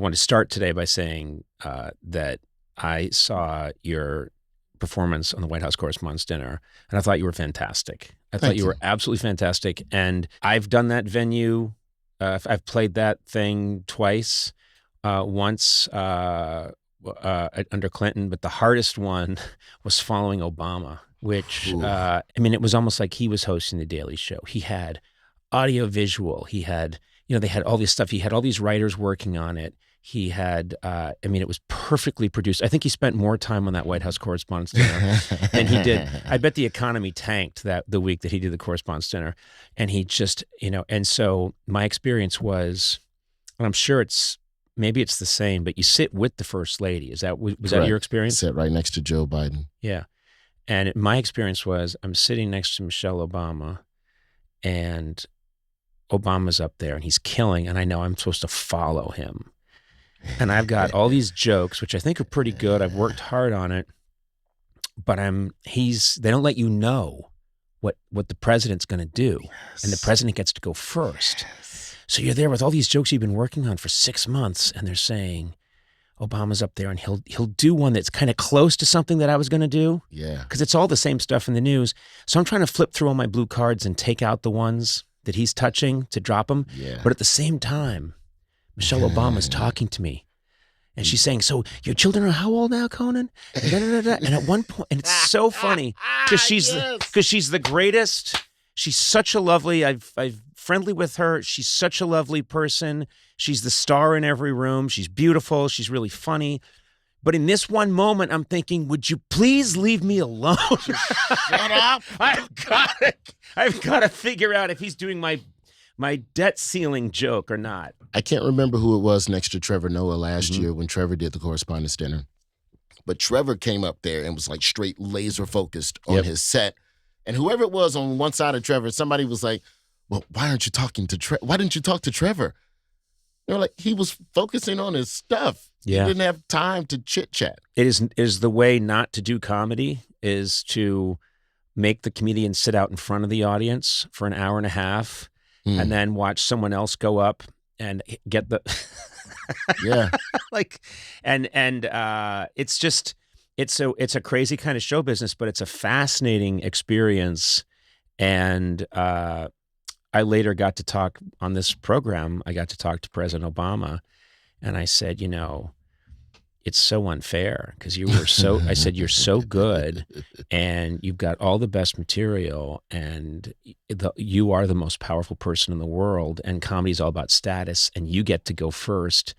want to start today by saying that I saw your performance on the White House Correspondents' Dinner, and I thought you were fantastic. I thought you were absolutely fantastic. And I've done that venue. I've played that thing twice. Once under Clinton, but the hardest one was following Obama, which, it was almost like he was hosting The Daily Show. He had audio visual. He had, they had all this stuff. He had all these writers working on it. He had, it was perfectly produced. I think he spent more time on that White House Correspondents' Dinner than he did. I bet the economy tanked the week that he did the Correspondents' Dinner. And he just, and so my experience was, and I'm sure maybe it's the same, but you sit with the First Lady. Was that your experience? Sit right next to Joe Biden. Yeah. And my experience was I'm sitting next to Michelle Obama, and Obama's up there, and he's killing, and I know I'm supposed to follow him. And I've got all these jokes, which I think are pretty good. I've worked hard on it, but they don't let you know what the president's going to do. Yes. And the president gets to go first. Yes. So you're there with all these jokes you've been working on for 6 months, and they're saying, Obama's up there, and he'll do one that's kind of close to something that I was going to do. Yeah. Because it's all the same stuff in the news. So I'm trying to flip through all my blue cards and take out the ones that he's touching to drop them. Yeah. But at the same time, Michelle Obama's talking to me, and she's saying, so your children are how old now, Conan? And at one point, and it's so funny because she's the greatest. She's such a lovely, I've friendly with her. She's such a lovely person. She's the star in every room. She's beautiful. She's really funny. But in this one moment, I'm thinking, would you please leave me alone? Shut up. I've got to figure out if he's doing my debt ceiling joke or not. I can't remember who it was next to Trevor Noah last year when Trevor did the Correspondents' Dinner. But Trevor came up there and was like straight laser focused on his set. And whoever it was on one side of Trevor, somebody was like, well, why aren't you talking to Trevor? Why didn't you talk to Trevor? Like, he was focusing on his stuff. Yeah. He didn't have time to chit-chat. It is the way not to do comedy is to make the comedian sit out in front of the audience for an hour and a half and then watch someone else go up and get the it's a crazy kind of show business, but it's a fascinating experience. And I later got to talk on this program. I got to talk to President Obama, and I said, it's so unfair because I said, you're so good and you've got all the best material and you are the most powerful person in the world, and comedy is all about status, and you get to go first.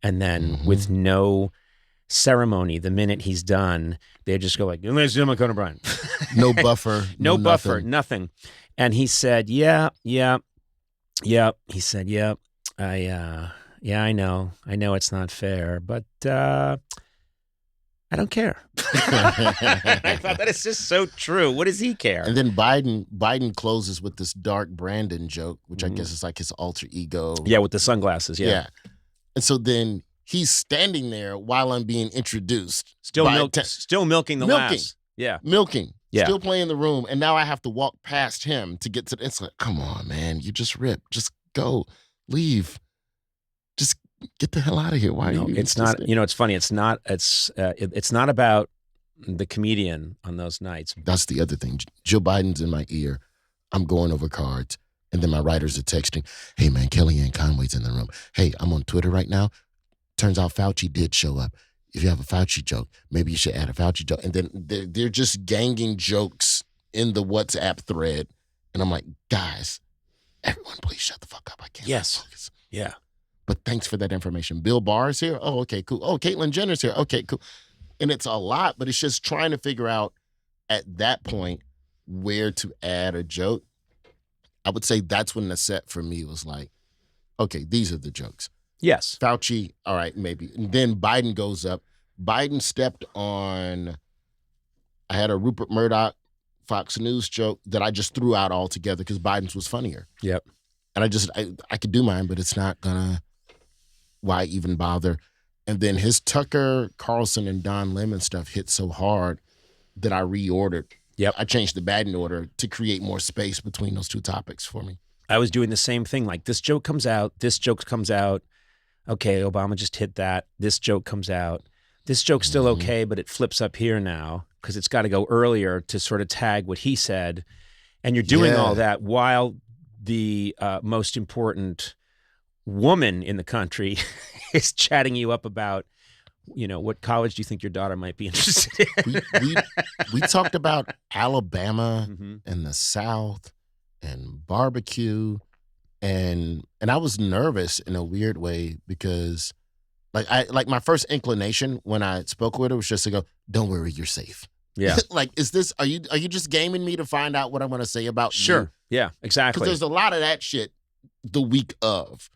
And then with no ceremony, the minute he's done, they just go like, ladies and gentlemen, Conan O'Brien. No buffer. No buffer, nothing. And he said, yeah. He said, I know it's not fair, but I don't care. I thought that is just so true. What does he care? And then Biden closes with this dark Brandon joke, which I guess is like his alter ego. Yeah, with the sunglasses, yeah. And so then he's standing there while I'm being introduced. Still milking the laughs. Yeah. Milking. Yeah. Still playing the room. And now I have to walk past him to get to it's like, come on, man. You just ripped. Just go. Leave. Just get the hell out of here. Why? No, it's not. It's funny. It's not about the comedian on those nights. That's the other thing. Joe Biden's in my ear. I'm going over cards, and then my writers are texting, "Hey man, Kellyanne Conway's in the room. Hey, I'm on Twitter right now. Turns out Fauci did show up. If you have a Fauci joke, maybe you should add a Fauci joke." And then they're just ganging jokes in the WhatsApp thread, and I'm like, guys, everyone, please shut the fuck up. I can't. Yes. Focus. Yeah. But thanks for that information. Bill Barr's here. Oh, okay, cool. Oh, Caitlyn Jenner's here. Okay, cool. And it's a lot, but it's just trying to figure out at that point where to add a joke. I would say that's when the set for me was like, okay, these are the jokes. Yes. Fauci, all right, maybe. And then Biden goes up. Biden stepped on, I had a Rupert Murdoch Fox News joke that I just threw out altogether because Biden's was funnier. Yep. And I could do mine, but it's not gonna, why even bother? And then his Tucker Carlson and Don Lemon stuff hit so hard that I reordered. Yep. I changed the batting order to create more space between those two topics for me. I was doing the same thing. Like this joke comes out. okay, Obama just hit that. This joke comes out. This joke's still okay, but it flips up here now because it's got to go earlier to sort of tag what he said. And you're doing all that while the most important woman in the country is chatting you up about, what college do you think your daughter might be interested in? we talked about Alabama and the South and barbecue, and I was nervous in a weird way because like my first inclination when I spoke with her was just to go, "Don't worry, you're safe." Yeah. Like, are you just gaming me to find out what I'm going to say about you? Sure. Yeah, exactly. Because there's a lot of that shit the week of.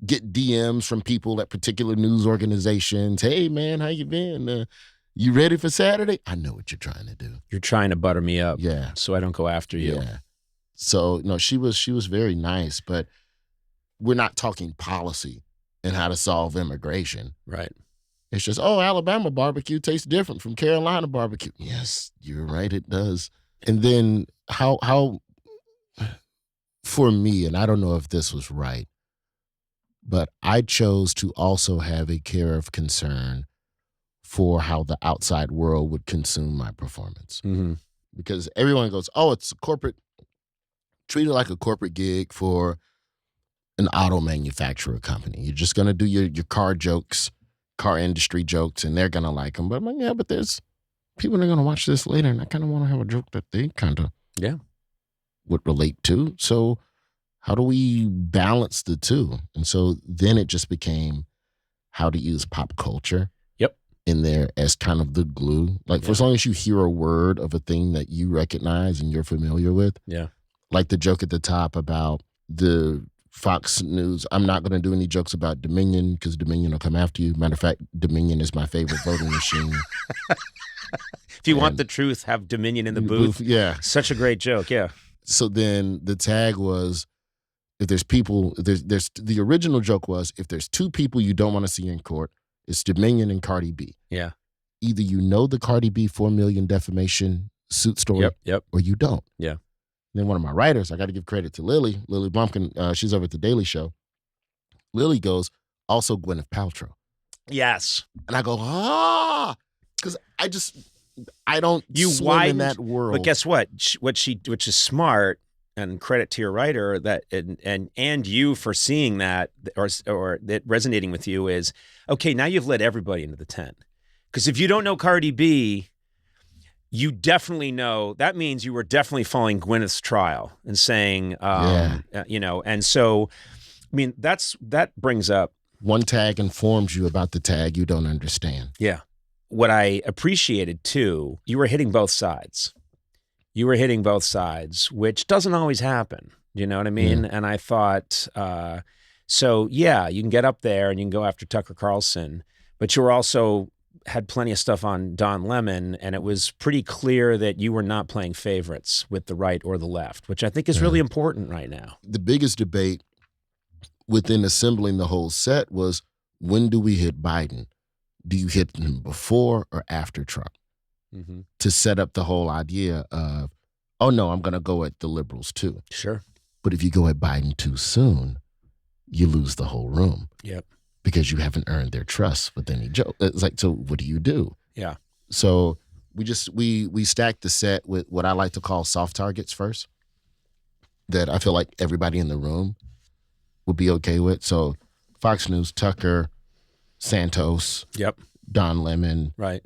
Get DMs from people at particular news organizations. Hey, man, how you been? You ready for Saturday? I know what you're trying to do. You're trying to butter me up. Yeah. So I don't go after you. Yeah. So, no, she was very nice, but we're not talking policy and how to solve immigration. Right. It's just, Alabama barbecue tastes different from Carolina barbecue. Yes, you're right, it does. And then how for me, and I don't know if this was right, but I chose to also have a care of concern for how the outside world would consume my performance. Mm-hmm. Because everyone goes, it's a corporate, treat it like a corporate gig for an auto manufacturer company. You're just going to do your car jokes, car industry jokes, and they're going to like them. But I'm like, yeah, but there's people that are going to watch this later, and I kind of want to have a joke that they kind of would relate to. So how do we balance the two? And so then it just became how to use pop culture in there as kind of the glue. Like for as long as you hear a word of a thing that you recognize and you're familiar with. Yeah. Like the joke at the top about the Fox News. I'm not going to do any jokes about Dominion because Dominion will come after you. Matter of fact, Dominion is my favorite voting machine. If you want the truth, have Dominion in the booth. Yeah. Such a great joke. Yeah. So then the tag was, if there's people, there's the original joke was, if there's two people you don't want to see in court, it's Dominion and Cardi B. Yeah. Either you know the Cardi B 4 million defamation suit story or you don't. Yeah. And then one of my writers, I got to give credit to Lily Blumpkin, she's over at The Daily Show. Lily goes, also Gwyneth Paltrow. Yes. And I go, because I don't swim in that world. But guess what? Which is smart, and credit to your writer that and you for seeing that or that resonating with you is, okay, now you've let everybody into the tent. Because if you don't know Cardi B, you definitely know, that means you were definitely following Gwyneth's trial and saying, and so, I mean, that brings up. One tag informs you about the tag you don't understand. Yeah. What I appreciated too, you were hitting both sides. You were hitting both sides, which doesn't always happen. You know what I mean? And I thought, so yeah, you can get up there and you can go after Tucker Carlson, but you were also had plenty of stuff on Don Lemon, and it was pretty clear that you were not playing favorites with the right or the left, which I think is really important right now. The biggest debate within assembling the whole set was, when do we hit Biden? Do you hit him before or after Trump? Mm-hmm. To set up the whole idea of, oh no, I'm going to go at the liberals too. Sure. But if you go at Biden too soon, you lose the whole room. Yep. Because you haven't earned their trust with any joke. It's like, so what do you do? Yeah. So we stacked the set with what I like to call soft targets first, that I feel like everybody in the room would be okay with. So Fox News, Tucker, Santos, Don Lemon, right,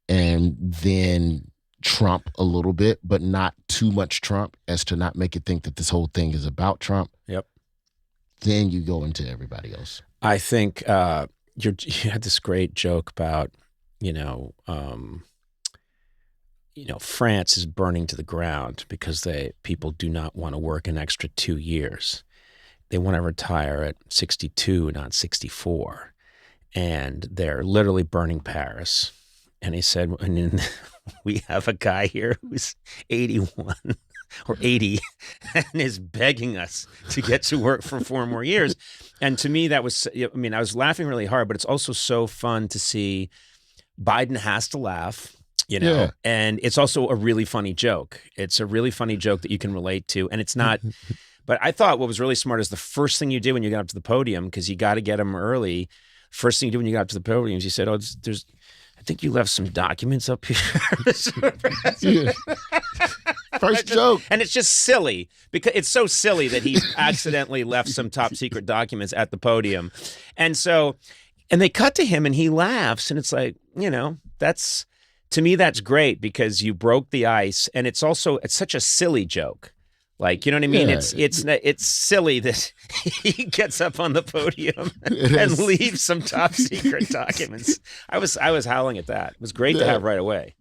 and then Trump a little bit, but not too much Trump as to not make it think that this whole thing is about Trump. Yep. Then you go into everybody else. I think you had this great joke about, France is burning to the ground because people do not want to work an extra 2 years. They want to retire at 62, not 64. And they're literally burning Paris. And he said, and then we have a guy here who's 81 or 80 and is begging us to get to work for 4 more years. And to me, that was, I was laughing really hard, but it's also so fun to see Biden has to laugh, and it's also a really funny joke. It's a really funny joke that you can relate to. And it's not, But I thought what was really smart is the first thing you did when you got up to the podium, because you got to get them early. First thing you do when you got up to the podium is you said, I think you left some documents up here. Yeah. First joke. And it's just silly, because it's so silly that he accidentally left some top secret documents at the podium. And they cut to him and he laughs, and it's like, to me, that's great, because you broke the ice, and it's such a silly joke. Like, you know what I mean? Yeah. It's silly that he gets up on the podium and leaves some top secret documents. I was howling at that. It was great to have right away.